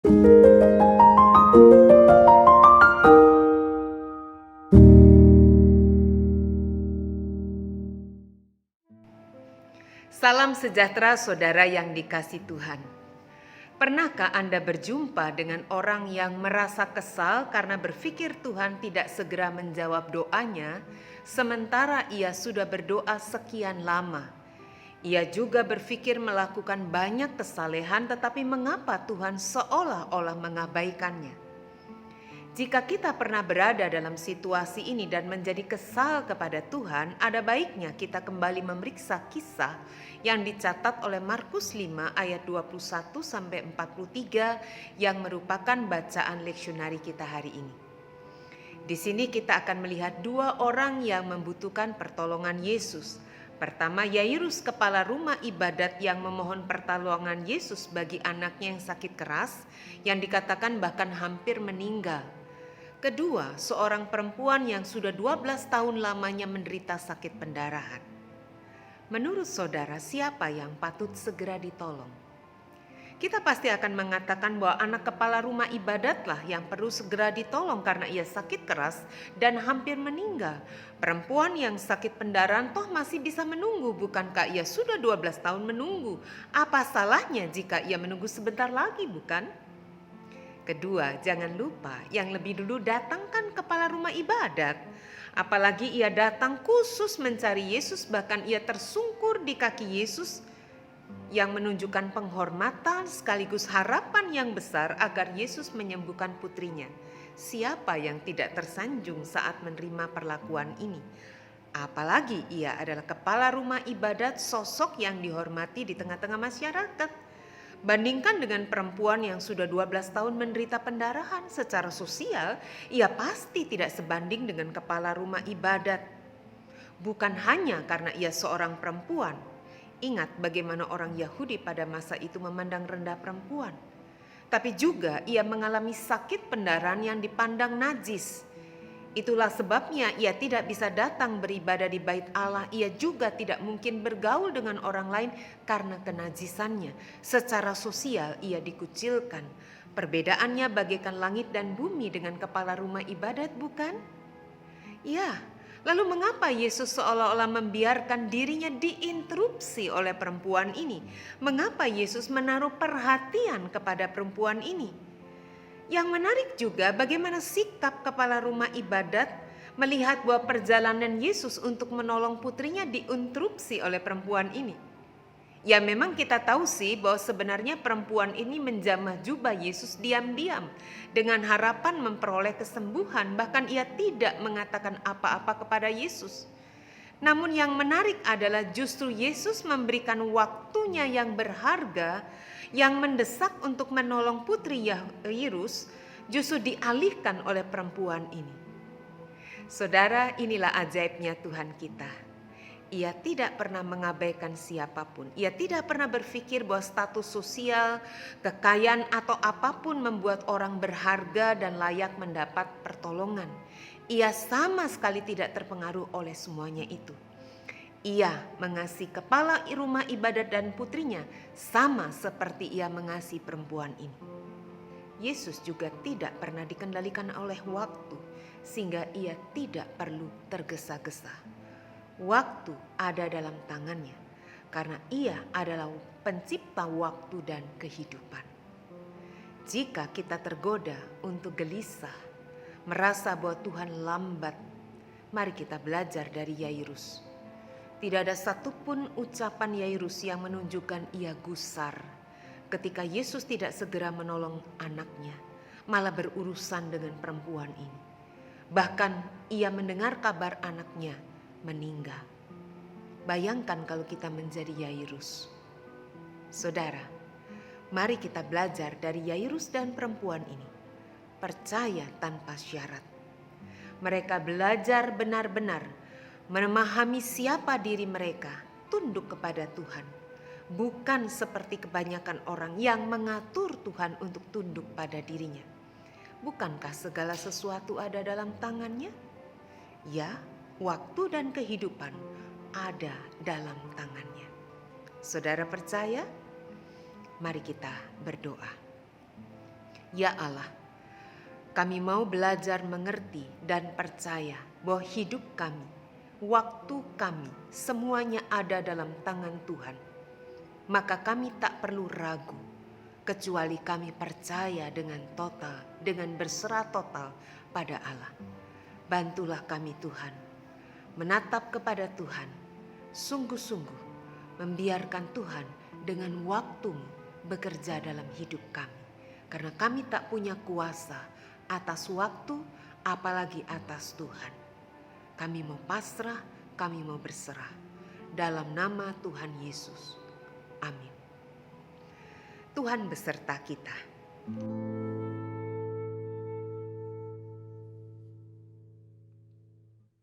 Salam sejahtera saudara yang dikasihi Tuhan. Pernahkah Anda berjumpa dengan orang yang merasa kesal karena berpikir Tuhan tidak segera menjawab doanya, sementara ia sudah berdoa sekian lama? Ia juga berpikir melakukan banyak kesalehan, tetapi mengapa Tuhan seolah-olah mengabaikannya? Jika kita pernah berada dalam situasi ini dan menjadi kesal kepada Tuhan, ada baiknya kita kembali memeriksa kisah yang dicatat oleh Markus 5 ayat 21-43 yang merupakan bacaan leksionari kita hari ini. Di sini kita akan melihat dua orang yang membutuhkan pertolongan Yesus. Pertama, Yairus, kepala rumah ibadat yang memohon pertolongan Yesus bagi anaknya yang sakit keras, yang dikatakan bahkan hampir meninggal. Kedua, seorang perempuan yang sudah 12 tahun lamanya menderita sakit pendarahan. Menurut saudara, siapa yang patut segera ditolong? Kita pasti akan mengatakan bahwa anak kepala rumah ibadatlah yang perlu segera ditolong karena ia sakit keras dan hampir meninggal. Perempuan yang sakit pendarahan toh masih bisa menunggu, bukankah ia sudah 12 tahun menunggu? Apa salahnya jika ia menunggu sebentar lagi, bukan? Kedua, jangan lupa yang lebih dulu datangkan kepala rumah ibadat. Apalagi ia datang khusus mencari Yesus, bahkan ia tersungkur di kaki Yesus yang menunjukkan penghormatan sekaligus harapan yang besar agar Yesus menyembuhkan putrinya. Siapa yang tidak tersanjung saat menerima perlakuan ini? Apalagi ia adalah kepala rumah ibadat, sosok yang dihormati di tengah-tengah masyarakat. Bandingkan dengan perempuan yang sudah 12 tahun menderita pendarahan, secara sosial ia pasti tidak sebanding dengan kepala rumah ibadat. Bukan hanya karena ia seorang perempuan. Ingat bagaimana orang Yahudi pada masa itu memandang rendah perempuan. Tapi juga ia mengalami sakit pendarahan yang dipandang najis. Itulah sebabnya ia tidak bisa datang beribadah di bait Allah. Ia juga tidak mungkin bergaul dengan orang lain karena kenajisannya. Secara sosial ia dikucilkan. Perbedaannya bagaikan langit dan bumi dengan kepala rumah ibadat, bukan? Ya, lalu mengapa Yesus seolah-olah membiarkan dirinya diinterupsi oleh perempuan ini? Mengapa Yesus menaruh perhatian kepada perempuan ini? Yang menarik juga bagaimana sikap kepala rumah ibadat melihat bahwa perjalanan Yesus untuk menolong putrinya diinterupsi oleh perempuan ini. Ya memang kita tahu sih bahwa sebenarnya perempuan ini menjamah jubah Yesus diam-diam dengan harapan memperoleh kesembuhan, bahkan ia tidak mengatakan apa-apa kepada Yesus. Namun yang menarik adalah justru Yesus memberikan waktunya yang berharga, yang mendesak untuk menolong putri Yairus, justru dialihkan oleh perempuan ini. Saudara, inilah ajaibnya Tuhan kita. Ia tidak pernah mengabaikan siapapun. Ia tidak pernah berpikir bahwa status sosial, kekayaan atau apapun membuat orang berharga dan layak mendapat pertolongan. Ia sama sekali tidak terpengaruh oleh semuanya itu. Ia mengasihi kepala rumah ibadat dan putrinya sama seperti ia mengasihi perempuan ini. Yesus juga tidak pernah dikendalikan oleh waktu sehingga ia tidak perlu tergesa-gesa. Waktu ada dalam tangannya karena ia adalah pencipta waktu dan kehidupan. Jika kita tergoda untuk gelisah, merasa bahwa Tuhan lambat, mari kita belajar dari Yairus. Tidak ada satupun ucapan Yairus yang menunjukkan ia gusar ketika Yesus tidak segera menolong anaknya, malah berurusan dengan perempuan ini. Bahkan ia mendengar kabar anaknya meninggal. Bayangkan kalau kita menjadi Yairus. Saudara, mari kita belajar dari Yairus dan perempuan ini. Percaya tanpa syarat. Mereka belajar benar-benar memahami siapa diri mereka, tunduk kepada Tuhan. Bukan seperti kebanyakan orang yang mengatur Tuhan untuk tunduk pada dirinya. Bukankah segala sesuatu ada dalam tangannya? Ya, waktu dan kehidupan ada dalam tangannya. Saudara percaya? Mari kita berdoa. Ya Allah, kami mau belajar mengerti dan percaya bahwa hidup kami, waktu kami, semuanya ada dalam tangan Tuhan. Maka kami tak perlu ragu, kecuali kami percaya dengan total, dengan berserah total pada Allah. Bantulah kami Tuhan, menatap kepada Tuhan, sungguh-sungguh membiarkan Tuhan dengan waktu-Mu bekerja dalam hidup kami. Karena kami tak punya kuasa atas waktu, apalagi atas Tuhan. Kami mau pasrah, kami mau berserah. Dalam nama Tuhan Yesus. Amin. Tuhan beserta kita.